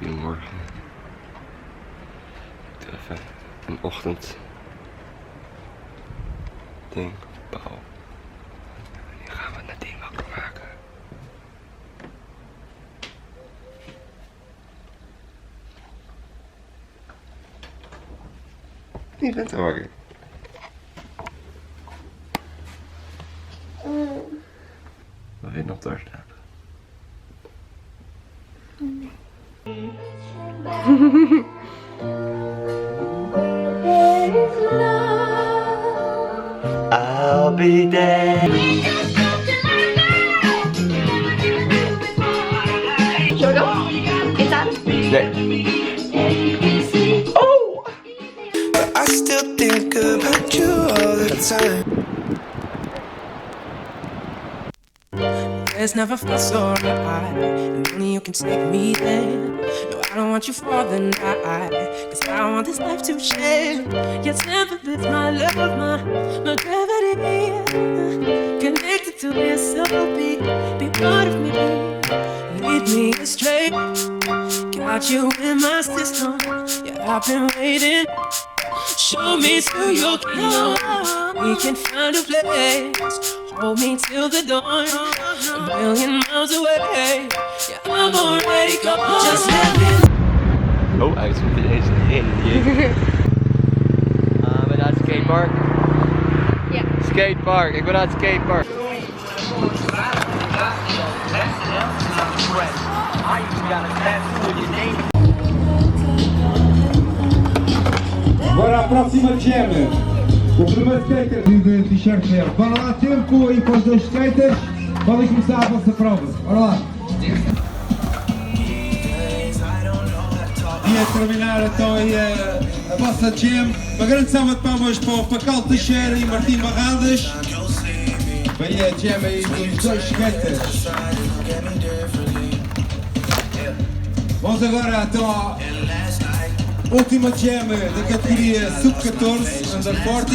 Goedemorgen. Ik doe even een ochtend ding bouwen. Nu gaan we Nadine wakker maken. Je bent al wakker. Wat wil je nog doorstaan? I'll be there. Jodo? Is dat? Nee. Oh! But I still think about you all the time. There's never fuss or fight, and only you can take me there. No, I don't want you for the night, cause I want this life to share. Your temper is my love, my gravity. Connected to this soul beat, be part of me. Lead me astray, got you in my system. Yeah, I've been waiting. Show me to your kingdom. We can find a place. Hold me till the dawn. A million miles away. Yeah, I'm already gone. Just let me. Oh, uit met deze in. We ben naar het skatepark. Ja. Skatepark, ik ben naar het skatepark. Agora a próxima jam. O primeiro skater de t-shirt verde. Bora lá, tempo aí para os dois skaters. Podem começar a vossa prova. Bora lá. E a terminar então aí a vossa jam. Uma grande salva de palmas para Cal Teixeira e Martim Barradas. Vem a jam aí dos dois skaters. Vamos agora então à última jam da categoria Sub-14, Under 40.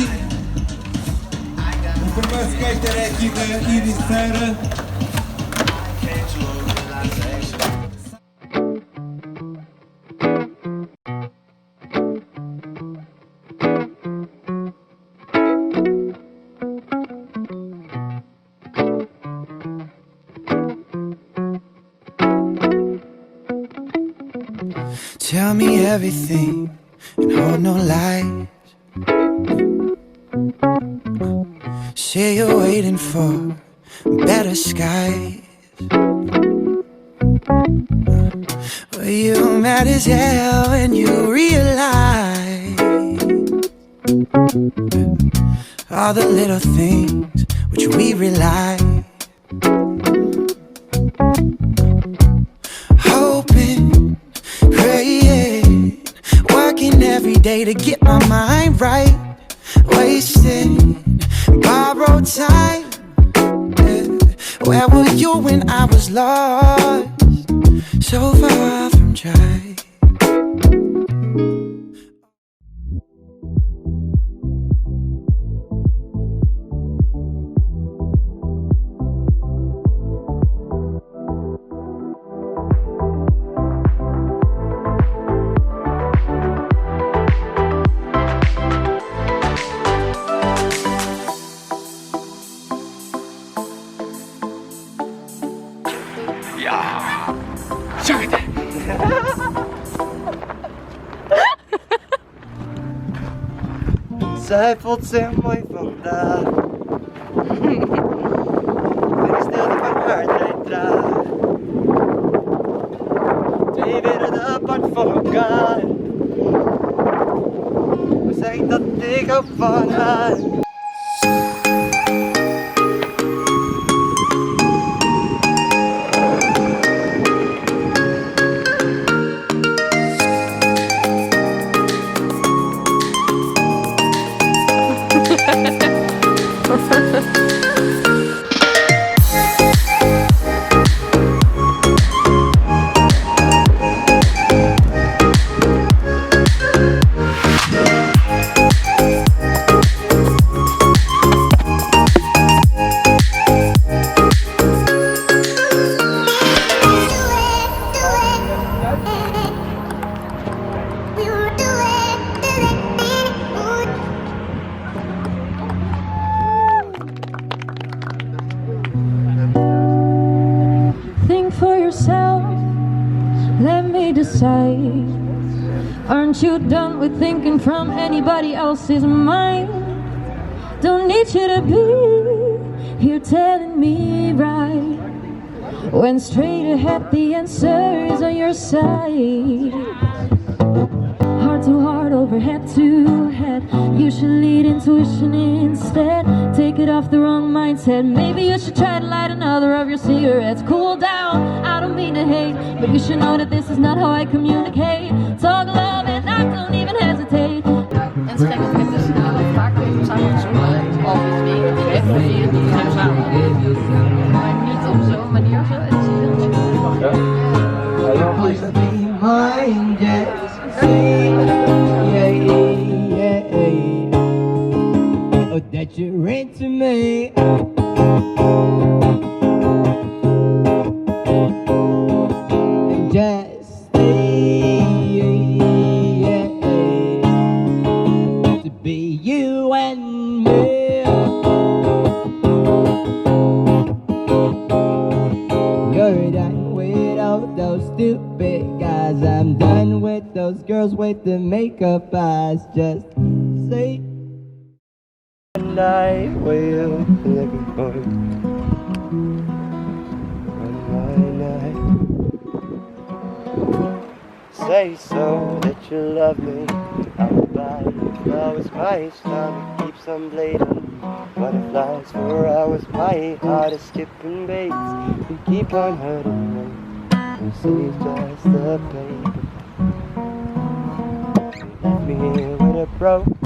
O primeiro skater é aqui da Ericeira. Tell me everything and hold no lies. Say you're waiting for better skies. Well, you mad as hell when you realize all the little things which we rely. Hoping, praying, working every day to get my mind right. Wasting borrowed time. Yeah. Where were you when I was lost? So far from dry. Zij voelt zich mooi vandaag. En de stilte van haar treedt traag. Twee werelden apart van elkaar. Maar zeg dat ik hou van haar. let me decide. Aren't you done with thinking from anybody else's mind? Don't need you to be here telling me right, when straight ahead the answer is on your side. Heart to heart over head to head, you should lead intuition instead. Take it off the wrong mindset. Maybe you should try to light another of your cigarettes. Cool down, I don't mean to hate, but you should know that this is not how I communicate. Talk love and I don't even hesitate. En schijnt dat ik dus vaak samen gezongen, al met twee, die weg of die zijn samen. Maar niet op zo'n manier zo. Het is heel chill. Oh, that you're into me. And just to be you and me. You're done with all those stupid guys. I'm done with those girls with the makeup eyes. Just say. And I will live for you. Say so that you love me. I'll buy flowers, my stomach keeps on bleeding. Butterflies for hours, my heart is skipping beats. You keep on hurting me. You see it's just a paper. Left me here with a broken